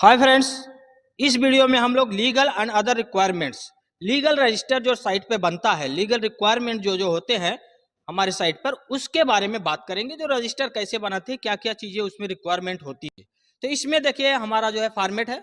Hi friends, इस video में हम लोग legal and other requirements, legal register जो साइट पे बनता है, लीगल रिक्वायरमेंट जो होते हैं हमारे साइट पर, उसके बारे में बात करेंगे। जो रजिस्टर कैसे बनाते हैं, क्या क्या चीज़ें उसमें रिक्वायरमेंट होती है। तो इसमें देखिए हमारा जो है फॉर्मेट है।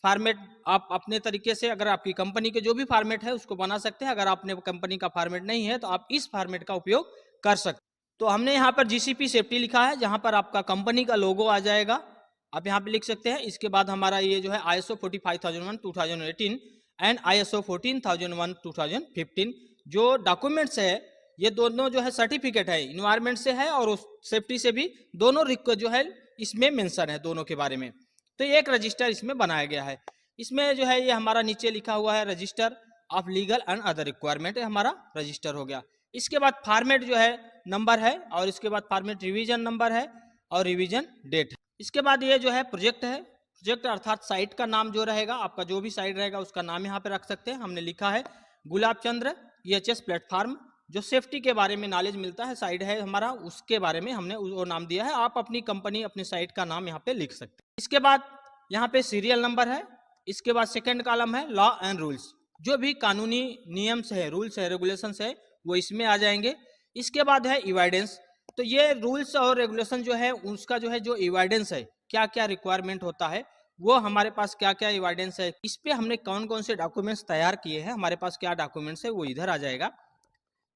फॉर्मेट आप अपने तरीके से, अगर आपकी कंपनी के जो भी फॉर्मेट है उसको बना सकते हैं। अगर आपने कंपनी का फॉर्मेट नहीं है तो आप इस फॉर्मेट का उपयोग कर सकते हैं। तो हमने यहाँ पर जीसीपी सेफ्टी लिखा है, जहाँ पर आपका कंपनी का लोगो आ जाएगा, आप यहाँ पे लिख सकते हैं। इसके बाद हमारा ये जो है ISO 45001 2018 एंड ISO 14001 2015 जो डॉक्यूमेंट्स है, ये दोनों जो है सर्टिफिकेट है, इन्वायरमेंट से है और उस सेफ्टी से भी, दोनों जो है इसमें मेंशन है दोनों के बारे में। तो एक रजिस्टर इसमें बनाया गया है। इसमें जो है ये हमारा नीचे लिखा हुआ है register of legal and other requirement, हमारा रजिस्टर हो गया। इसके बाद फॉर्मेट जो है नंबर है, और इसके बाद फॉर्मेट रिवीजन नंबर है और रिवीजन डेट है। इसके बाद ये जो है प्रोजेक्ट है। प्रोजेक्ट अर्थात साइट का नाम जो रहेगा, आपका जो भी साइट रहेगा उसका नाम यहाँ पे रख सकते हैं। हमने लिखा है गुलाब चंद्र EHS प्लेटफॉर्म। जो सेफ्टी के बारे में नॉलेज मिलता है, साइट है हमारा, उसके बारे में हमने वो नाम दिया है। आप अपनी कंपनी, अपनी साइट का नाम यहाँ पे लिख सकते हैं। इसके बाद यहाँ पे सीरियल नंबर है। इसके बाद सेकेंड कॉलम है लॉ एंड रूल्स, जो भी कानूनी नियम्स है, रूल्स है, रेगुलेशंस है, वो इसमें आ जाएंगे। इसके बाद है एविडेंस। तो ये रूल्स और रेगुलेशन जो है उसका जो है, जो एविडेंस है, क्या क्या रिक्वायरमेंट होता है, वो हमारे पास क्या क्या एविडेंस है, इस पे हमने कौन कौन से डॉक्यूमेंट्स तैयार किए हैं, हमारे पास क्या डॉक्यूमेंट्स है, वो इधर आ जाएगा।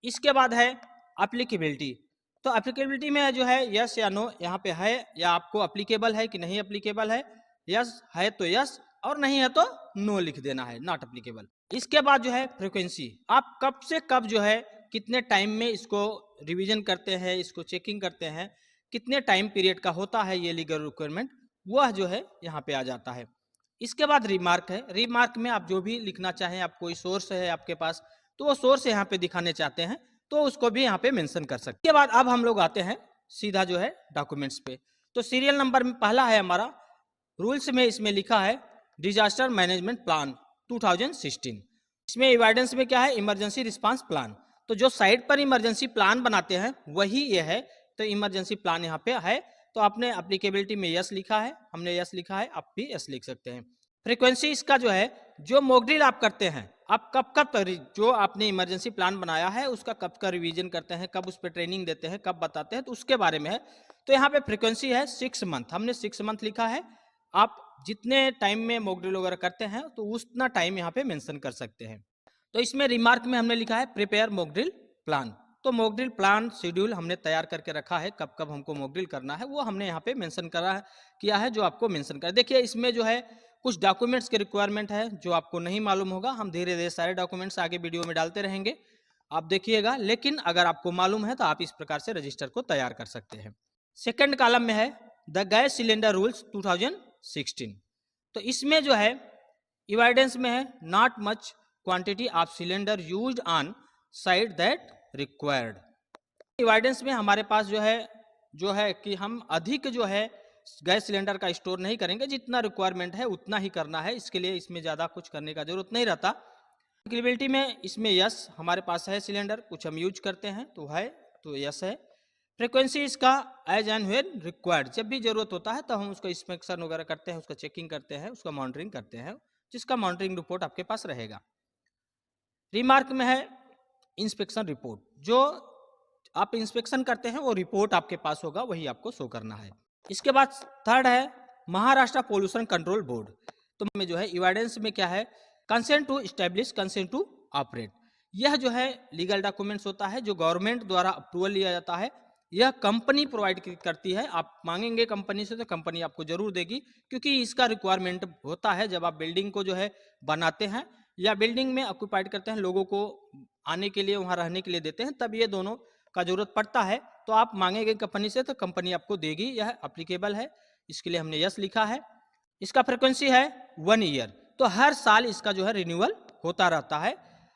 इसके बाद है एप्लीकेबिलिटी। तो एप्लीकेबिलिटी में जो है यस या नो यहाँ पे है, या आपको एप्लीकेबल है कि नहीं एप्लीकेबल है। यस है तो यस, और नहीं है तो नो लिख देना है, नॉट एप्लीकेबल। इसके बाद जो है फ्रीक्वेंसी, आप कब से कब जो है, कितने टाइम में इसको रिवीजन करते हैं, इसको चेकिंग करते हैं, कितने टाइम पीरियड का होता है ये लीगल रिक्वायरमेंट, वह जो है यहाँ पे आ जाता है। इसके बाद रिमार्क है। रिमार्क में आप जो भी लिखना चाहें, आप कोई सोर्स है आपके पास, तो वो सोर्स यहाँ पे दिखाने चाहते हैं तो उसको भी यहाँ पे मेंशन कर सकते हैं। इसके बाद अब हम लोग आते हैं सीधा जो है डॉक्यूमेंट्स पे। तो सीरियल नंबर में पहला है हमारा रूल्स में, इसमें लिखा है डिजास्टर मैनेजमेंट प्लान 2016। इसमें एविडेंस में क्या है, इमरजेंसी रिस्पांस प्लान। तो जो साइट पर इमरजेंसी प्लान बनाते हैं वही ये है। तो इमरजेंसी प्लान यहाँ पे है। तो आपने एप्लीकेबिलिटी में यस लिखा है, हमने यस लिखा है, आप भी यस लिख सकते हैं। फ्रीक्वेंसी इसका जो है, जो मॉक ड्रिल आप करते हैं, आप कब कब जो आपने इमरजेंसी प्लान बनाया है उसका कब का रिवीजन करते हैं, कब उस पर ट्रेनिंग देते हैं, कब बताते हैं, तो उसके बारे में है। तो यहाँ पे फ्रीक्वेंसी है 6 मंथ, हमने 6 मंथ लिखा है। आप जितने टाइम में मॉक ड्रिल वगैरह करते हैं तो उतना टाइम यहाँ पे मेंशन कर सकते हैं। तो इसमें रिमार्क में हमने लिखा है प्रिपेयर मॉक ड्रिल प्लान। तो मॉक ड्रिल प्लान शेड्यूल हमने तैयार करके रखा है, कब कब हमको मॉक ड्रिल करना है वो हमने यहाँ पे मेंशन करा है, किया है, जो आपको मेंशन कर। देखिए इसमें जो है कुछ डॉक्यूमेंट्स के रिक्वायरमेंट है जो आपको नहीं मालूम होगा, हम धीरे धीरे सारे डॉक्यूमेंट्स आगे वीडियो में डालते रहेंगे, आप देखिएगा। लेकिन अगर आपको मालूम है तो आप इस प्रकार से रजिस्टर को तैयार कर सकते हैं। सेकेंड कॉलम में है द गैस सिलेंडर रूल्स 2016। तो इसमें जो है एविडेंस में है not much quantity of cylinder used on site that required. Evidence में हमारे पास जो है कि हम अधिक जो है गैस सिलेंडर का स्टोर नहीं करेंगे, जितना रिक्वायरमेंट है उतना ही करना है। इसके लिए इसमें ज़्यादा कुछ करने का जरूरत नहीं रहता। एप्लीकेबिलिटी में इसमें यस हमारे पास है, सिलेंडर कुछ हम यूज करते हैं तो है, तो यस है। फ्रीक्वेंसी इसका एज एंड व्हेन रिक्वायर्ड, जब भी जरूरत होता है तो हम उसका इंस्पेक्शन वगैरह करते हैं, उसका चेकिंग करते हैं, उसका मॉनिटरिंग करते हैं, जिसका मॉनिटरिंग रिपोर्ट आपके पास रहेगा। रिमार्क में है इंस्पेक्शन रिपोर्ट, जो आप इंस्पेक्शन करते हैं वो रिपोर्ट आपके पास होगा, वही आपको शो करना है। इसके बाद थर्ड है महाराष्ट्र पोल्यूशन कंट्रोल बोर्ड। तो में जो है एविडेंस में क्या है, consent to establish, consent to operate. यह जो है लीगल डॉक्यूमेंट्स होता है जो गवर्नमेंट द्वारा अप्रूवल लिया जाता है। यह कंपनी प्रोवाइड करती है, आप मांगेंगे कंपनी से तो कंपनी आपको जरूर देगी, क्योंकि इसका रिक्वायरमेंट होता है जब आप बिल्डिंग को जो है बनाते हैं या बिल्डिंग में ऑक्यूपाइड करते हैं, लोगों को आने के लिए, वहां रहने के लिए देते हैं, तब ये दोनों का जरूरत पड़ता है। तो आप मांगेंगे कंपनी से तो कंपनी आपको देगी, यह एप्लीकेबल है, इसके लिए हमने यस लिखा है। इसका फ्रीक्वेंसी है 1 ईयर, तो हर साल इसका जो है रिन्यूअल होता रहता है।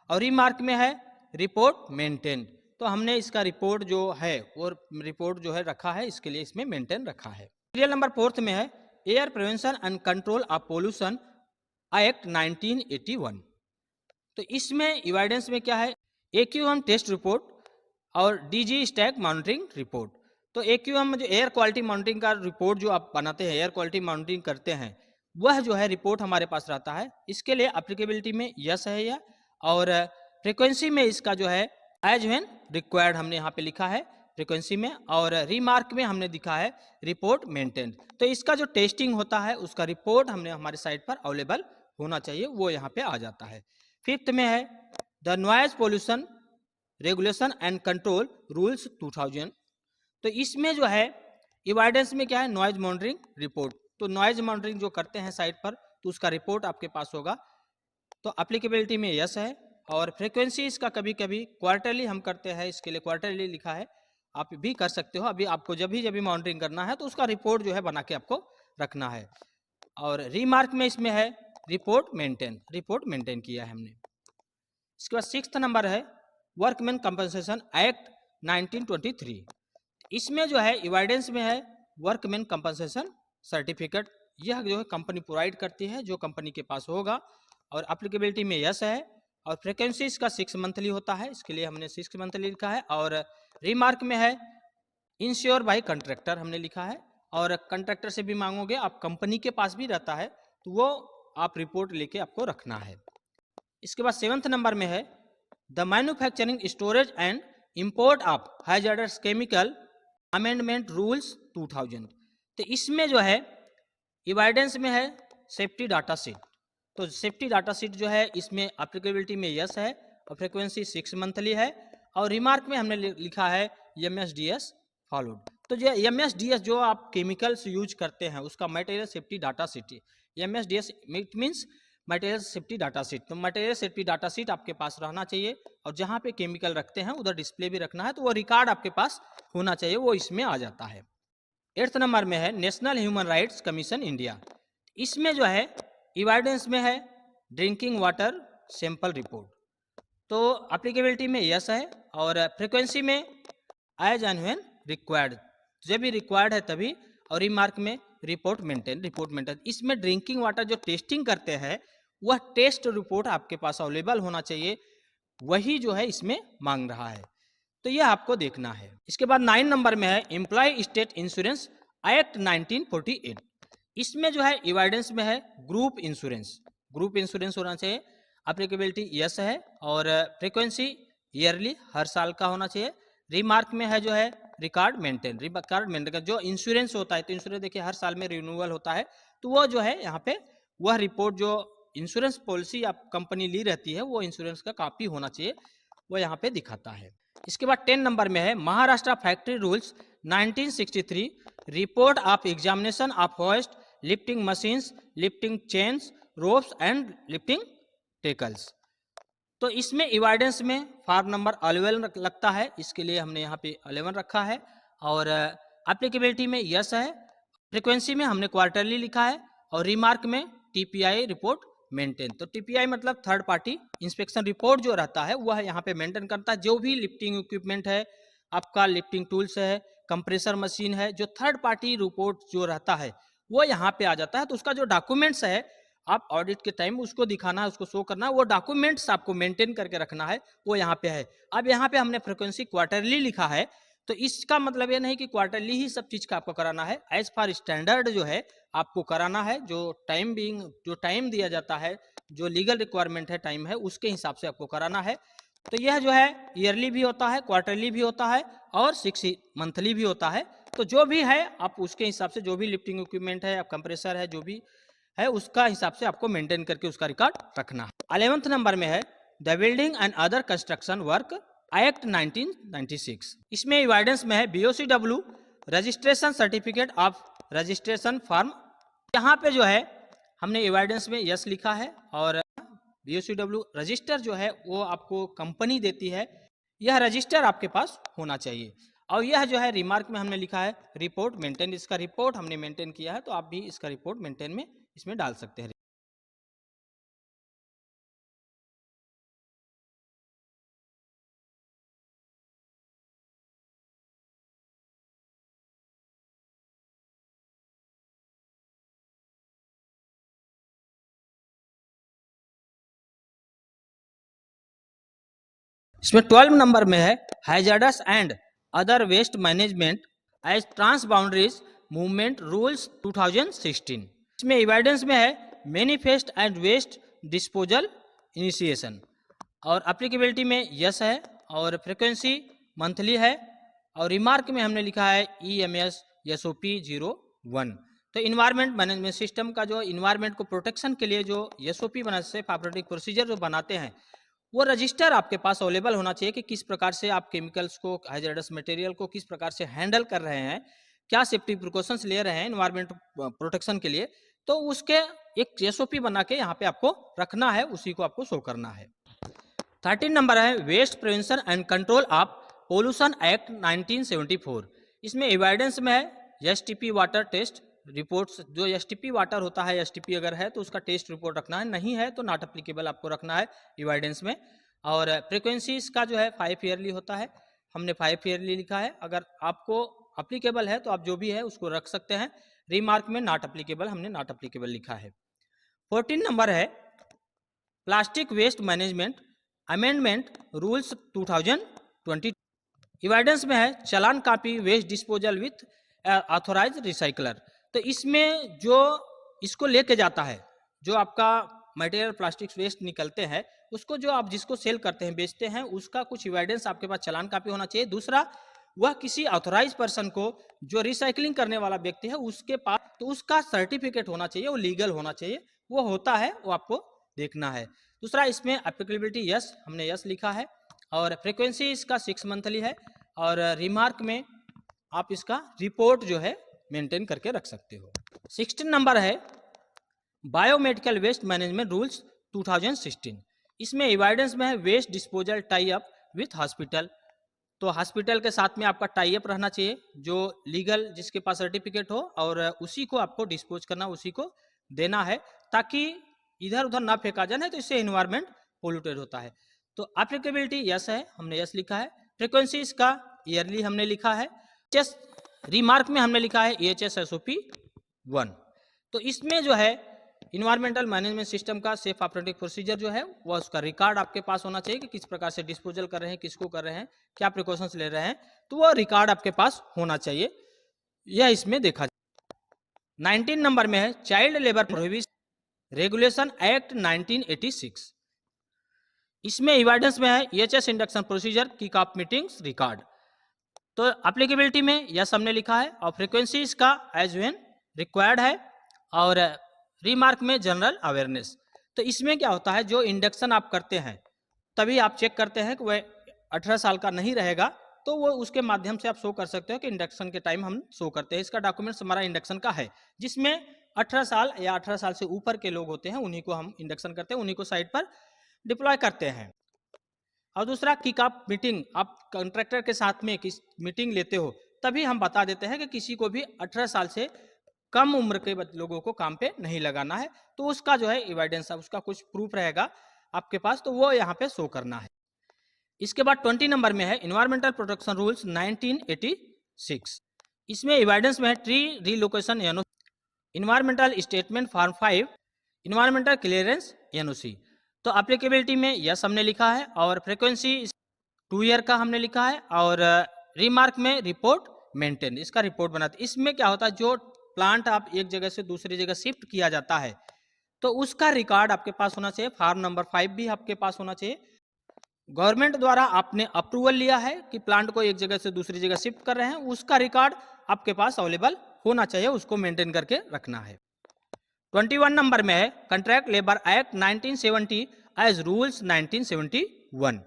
और रिमार्क में है रिपोर्ट मेंटेन, तो हमने इसका रिपोर्ट जो है और रिपोर्ट जो है रखा है, इसके लिए इसमें मेंटेन रखा है। सीरियल नंबर 4 में है air prevention and control of pollution act 1981। तो इसमें एविडेंस में क्या है, AQM टेस्ट रिपोर्ट और DG स्टैक मॉनिटरिंग रिपोर्ट। तो AQM जो एयर क्वालिटी मॉनिटरिंग का रिपोर्ट जो आप बनाते हैं, एयर क्वालिटी मॉनिटरिंग करते हैं, वह जो है रिपोर्ट हमारे पास रहता है। इसके लिए एप्लीकेबिलिटी में यस है यह, और फ्रीक्वेंसी में इसका जो है एज व्हेन रिक्वायर्ड हमने यहाँ पे लिखा है फ्रीक्वेंसी में, और रिमार्क में हमने दिखा है रिपोर्ट मेंटेन। तो इसका जो टेस्टिंग होता है उसका रिपोर्ट हमने हमारे साइट पर अवेलेबल होना चाहिए, वो यहाँ पे आ जाता है। फिफ्थ में है the noise pollution regulation and control rules 2000। तो इसमें जो है इवाइडेंस में क्या है, नॉइज मॉनिटरिंग रिपोर्ट। तो नॉइज मॉनिटरिंग जो करते हैं साइट पर तो उसका रिपोर्ट आपके पास होगा। तो एप्लीकेबिलिटी में यस है, और फ्रीक्वेंसी इसका कभी कभी क्वार्टरली हम करते हैं, इसके लिए क्वार्टरली लिखा है, आप भी कर सकते हो। अभी आपको जब भी मॉनिटरिंग करना है तो उसका रिपोर्ट जो है बना के आपको रखना है। और रीमार्क में इसमें है रिपोर्ट मेंटेन किया है हमने। इसके बाद सिक्स्थ नंबर है वर्कमैन कंपनसेशन एक्ट 1923। इसमें जो है इवाइडेंस में है वर्कमैन कंपनसेशन सर्टिफिकेट, यह जो है कंपनी प्रोवाइड करती है, जो कंपनी के पास होगा। और एप्लीकेबिलिटी में यस है, और फ्रिक्वेंसी इसका 6 मंथली होता है, इसके लिए हमने 6 मंथली लिखा है। और रिमार्क में है इंश्योर बाय कंट्रैक्टर हमने लिखा है, और कंट्रैक्टर से भी मांगोगे आप, कंपनी के पास भी रहता है तो वो आप रिपोर्ट लेके आपको रखना है। इसके बाद 7th नंबर में है the manufacturing storage and import of hazards chemical amendment rules 2000। तो इसमें जो है इवाइडेंस में है सेफ्टी डाटा शीट। तो सेफ्टी डाटा शीट जो है इसमें एप्लीकेबिलिटी में यस है, और फ्रीक्वेंसी 6 मंथली है। और रिमार्क में हमने लिखा है MSDS फॉलोड। तो जो MSDS जो आप केमिकल्स यूज करते हैं उसका material safety data sheet, MSDS it means material safety data sheet. तो मटेरियल सेफ्टी डाटा शीट आपके पास रहना चाहिए, और जहाँ पे केमिकल रखते हैं उधर डिस्प्ले भी रखना है, तो वो रिकॉर्ड आपके पास होना चाहिए, वो इसमें आ जाता है। 8th नंबर में है national human rights commission India. इसमें जो है इवाइडेंस में है ड्रिंकिंग वाटर सैंपल रिपोर्ट। तो एप्लीकेबिलिटी में यस है, और फ्रीक्वेंसी में एज एंड व्हेन रिक्वायर्ड, जब भी रिक्वायर्ड है तभी। और रिमार्क में रिपोर्ट मेंटेन। इसमें ड्रिंकिंग वाटर जो टेस्टिंग करते हैं वह टेस्ट रिपोर्ट आपके पास अवेलेबल होना चाहिए, वही जो है इसमें मांग रहा है, तो यह आपको देखना है। इसके बाद 9 नंबर में है एम्प्लॉय स्टेट इंश्योरेंस एक्ट 1948। इसमें जो है इवाइडेंस में है ग्रुप इंश्योरेंस होना चाहिए। एप्लीकेबिलिटी यस है, और फ्रीक्वेंसी ईयरली हर साल का होना चाहिए। रिमार्क में है जो है रिकॉर्ड मेंटेन का जो इंश्योरेंस होता है, तो इंश्योरेंस देखिए हर साल में रिन्यूअल होता है, तो वो जो है यहाँ पे वह रिपोर्ट जो इंश्योरेंस पॉलिसी आप कंपनी ली रहती है वो इंश्योरेंस का कॉपी होना चाहिए, वो यहाँ पे दिखाता है। इसके बाद 10 नंबर में है Maharashtra factory rules 1963 report of examination of hoist lifting machines, lifting chains, ropes and lifting tackles. तो इसमें इवाइडेंस में फॉर्म नंबर 11 लगता है, इसके लिए हमने यहाँ पे 11 रखा है। और एप्लीकेबिलिटी में यस है, फ्रीक्वेंसी में हमने क्वार्टरली लिखा है, और रिमार्क में TPI रिपोर्ट मेंटेन। तो TPI मतलब थर्ड पार्टी इंस्पेक्शन रिपोर्ट जो रहता है वह यहाँ पे मेंटेन करता है। जो भी लिफ्टिंग इक्विपमेंट है, आपका लिफ्टिंग टूल्स है, कंप्रेसर मशीन है, जो थर्ड पार्टी रिपोर्ट जो रहता है वो यहाँ पे आ जाता है। तो उसका जो डॉक्यूमेंट्स है आप ऑडिट के टाइम उसको दिखाना है, उसको शो करना है, वो डॉक्यूमेंट्स आपको मेंटेन करके रखना है, वो यहाँ पे है। अब यहाँ पे हमने फ्रीक्वेंसी क्वार्टरली लिखा है, तो इसका मतलब ये नहीं कि क्वार्टरली ही सब चीज का आपको कराना है। एज फार स्टैंडर्ड जो है आपको कराना है, जो टाइम दिया जाता है, जो लीगल रिक्वायरमेंट है टाइम है, उसके हिसाब से आपको कराना है। तो यह जो है ईयरली भी होता है, क्वार्टरली भी होता है, और 6 मंथली भी होता है। तो जो भी है आप उसके हिसाब से, जो भी लिफ्टिंग इक्विपमेंट है, आप कंप्रेसर है, जो भी है उसका हिसाब से आपको मेंटेन करके उसका रिकॉर्ड रखना है। 11th नंबर में है the building and other construction work act 1996। इसमें इवाइडेंस में है BOCW registration certificate of registration form. यहाँ पे जो है हमने इवाइडेंस में यस लिखा है, और BOCW रजिस्टर जो है वो आपको कंपनी देती है, यह रजिस्टर आपके पास होना चाहिए। और यह जो है रिमार्क में हमने लिखा है रिपोर्ट मेंटेन, इसका रिपोर्ट हमने मेंटेन किया है, तो आप भी इसका रिपोर्ट मेंटेन में इसमें डाल सकते हैं। इसमें 12 नंबर में है hazardous and other waste management as trans boundaries movement rules 2016। इसमें एविडेंस में है manifest and waste disposal initiation, और एप्लीकेबिलिटी में यस है, और फ्रीक्वेंसी मंथली है, और रिमार्क में हमने लिखा है EMS SOP 01। तो इन्वायरमेंट मैनेजमेंट सिस्टम का जो इन्वायरमेंट को प्रोटेक्शन के लिए जो SOP बना सेफ ऑपरेटिंग प्रोसीजर जो बनाते हैं, वो रजिस्टर आपके पास अवेलेबल होना चाहिए कि किस प्रकार से आप केमिकल्स को, हैजर्डस मटेरियल को किस प्रकार से हैंडल कर रहे हैं, क्या सेफ्टी प्रिकॉशंस ले रहे हैं इन्वायरमेंट प्रोटेक्शन के लिए। तो उसके एक SOP बना के यहाँ पे आपको रखना है, उसी को आपको शो करना है। 13 नंबर है waste prevention and control of pollution act 1974। इसमें एविडेंस में है STP वाटर टेस्ट रिपोर्ट्स, जो STP वाटर होता है, STP अगर है तो उसका टेस्ट रिपोर्ट रखना है, नहीं है तो नॉट एप्लीकेबल आपको रखना है एविडेंस में। और फ्रीक्वेंसी इसका जो है 5 ईयरली होता है, हमने 5 ईयरली लिखा है। अगर आपको अप्लीकेबल है तो आप जो भी है उसको रख सकते हैं। रिमार्क में नॉट एप्लीकेबल, हमने नॉट एप्लीकेबल लिखा है। 14 नंबर है plastic waste management amendment rules 2020। Evidence में है challan copy waste disposal with authorise recycler. तो इसमें जो इसको लेके जाता है, जो आपका मटेरियल प्लास्टिक वेस्ट निकलते हैं, उसको जो आप जिसको सेल करते हैं, बेचते हैं, उसका कुछ एविडेंस आपके पास चालान कॉपी होना चाहिए। दूसरा, वह किसी ऑथोराइज पर्सन को, जो रिसाइकलिंग करने वाला व्यक्ति है उसके पास, तो उसका सर्टिफिकेट होना चाहिए, वो लीगल होना चाहिए। वो होता है, वो आपको देखना है। दूसरा, इसमें एप्लीकेबिलिटी यस, हमने यस लिखा है, और फ्रीक्वेंसी इसका 6 मंथली है, और रिमार्क में आप इसका रिपोर्ट जो है मेंटेन करके रख सकते हो। 16 नंबर है बायोमेडिकल वेस्ट मैनेजमेंट रूल्स 2016। इसमें एविडेंस में है waste disposal tie up with hospital. तो हॉस्पिटल के साथ में आपका टाई अप रहना चाहिए, जो लीगल जिसके पास सर्टिफिकेट हो, और उसी को आपको डिस्पोज करना, उसी को देना है, ताकि इधर उधर ना फेंका जाए, नहीं तो इससे एनवायरमेंट पोल्यूटेड होता है। तो एप्लीकेबिलिटी यस है, हमने यस लिखा है। फ्रीक्वेंसी इसका ईयरली हमने लिखा है। रिमार्क में हमने लिखा है EHS SOP 1। तो इसमें जो है इन्वायरमेंटल मैनेजमेंट सिस्टम का सेफ ऑपरेटिंग प्रोसीजर जो है, वह उसका रिकॉर्ड आपके पास होना चाहिए कि किस प्रकार से डिस्पोजल कर रहे हैं, किसको कर रहे हैं, क्या प्रिकॉशंस ले रहे हैं, तो वह रिकॉर्ड आपके पास होना चाहिए। यह इसमें देखा जाए। 19 नंबर में है child labour prohibition regulation act 1986। इसमें एविडेंस में है EHS induction procedure kick off meetings record. तो एप्लीकेबिलिटी में यस हमने लिखा है, और फ्रीक्वेंसी इसका एज वेन रिक्वायर्ड है, और रिमार्क में जनरल अवेयरनेस। तो इसमें क्या होता है, जो इंडक्शन आप करते हैं तभी आप चेक करते हैं कि वह 18 साल का नहीं रहेगा, तो वो उसके माध्यम से आप शो कर सकते हो कि इंडक्शन के टाइम हम शो करते हैं। इसका डॉक्यूमेंट्स हमारा इंडक्शन का है, जिसमें 18 साल या 18 साल से ऊपर के लोग होते हैं, उन्हीं को हम इंडक्शन करते हैं, उन्हीं को साइट पर डिप्लॉय करते हैं। और दूसरा, किक ऑफ मीटिंग, आप कॉन्ट्रैक्टर के साथ में किस मीटिंग लेते हो, तभी हम बता देते हैं कि किसी को भी 18 साल से कम उम्र के लोगों को काम पे नहीं लगाना है। तो उसका जो है एविडेंस, उसका कुछ प्रूफ रहेगा आपके पास, तो वो यहाँ पे शो करना है। इसके बाद 20 नंबर में है इन्वायरमेंटल प्रोटेक्शन रूल्स 1986। इसमें एविडेंस में है tree relocation environmental statement form 5 environmental clearance NOC। तो एप्लीकेबिलिटी में यस हमने लिखा है, और फ्रीक्वेंसी 2 ईयर का हमने लिखा है, और रिमार्क में रिपोर्ट मेंटेन, इसका रिपोर्ट बनाते। इसमें क्या होता है, जो प्लांट आप एक जगह से दूसरी जगह शिफ्ट किया जाता है, तो उसका रिकॉर्ड आपके पास होना चाहिए। फॉर्म नंबर 5 भी आपके पास होना चाहिए। गवर्नमेंट द्वारा आपने अप्रूवल लिया है कि प्लांट को एक जगह से दूसरी जगह शिफ्ट कर रहे हैं, उसका रिकॉर्ड आपके पास अवेलेबल होना चाहिए, उसको मेंटेन करके रखना है। 21 नंबर में है contract labour act 1970 as rules 1971।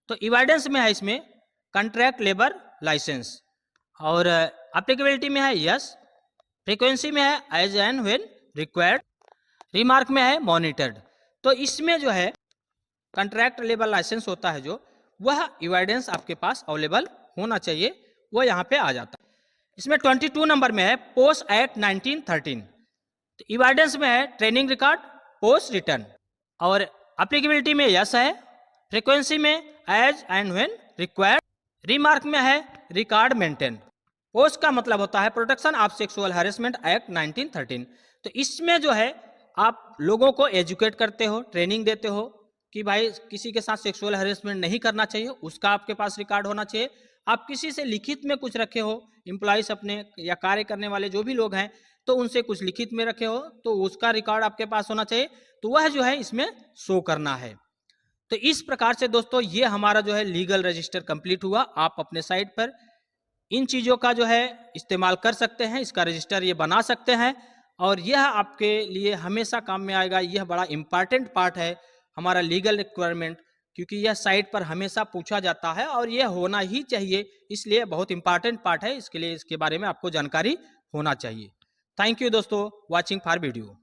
तो एविडेंस में है इसमें कॉन्ट्रैक्ट लेबर लाइसेंस, और एप्लीकेबिलिटी में है यस, फ्रीक्वेंसी में है as and when required, remark में है मॉनिटर्ड। तो इसमें जो है कॉन्ट्रैक्ट लेबर लाइसेंस होता है, जो वह एविडेंस आपके पास अवेलेबल होना चाहिए, वो यहाँ पे आ जाता है। इसमें 22 नंबर में है पोस्ट एक्ट 1913। तो एविडेंस में है ट्रेनिंग रिकॉर्ड पोस्ट रिटर्न, और एप्लीकेबिलिटी में यस है, फ्रीक्वेंसी में as and when required, remark में है रिकॉर्ड मेंटेन। पोस्ट का मतलब होता है protection of sexual harassment act 1913। तो इसमें जो है आप लोगों को एजुकेट करते हो, ट्रेनिंग देते हो कि भाई किसी के साथ सेक्सुअल हैरेसमेंट नहीं करना चाहिए, उसका आपके पास रिकॉर्ड होना चाहिए। आप किसी से लिखित में कुछ रखे हो, एम्प्लॉइज अपने या कार्य करने वाले जो भी लोग हैं, तो उनसे कुछ लिखित में रखे हो तो उसका रिकॉर्ड आपके पास होना चाहिए, तो वह जो है इसमें शो करना है। तो इस प्रकार से दोस्तों ये हमारा जो है लीगल रजिस्टर कंप्लीट हुआ। आप अपने साइट पर इन चीज़ों का जो है इस्तेमाल कर सकते हैं, इसका रजिस्टर ये बना सकते हैं और यह आपके लिए हमेशा काम में आएगा। यह बड़ा इंपॉर्टेंट पार्ट है हमारा लीगल रिक्वायरमेंट, क्योंकि यह साइट पर हमेशा पूछा जाता है और यह होना ही चाहिए, इसलिए बहुत इंपॉर्टेंट पार्ट है। इसके लिए इसके बारे में आपको जानकारी होना चाहिए। थैंक यू दोस्तों, वॉचिंग फॉर वीडियो।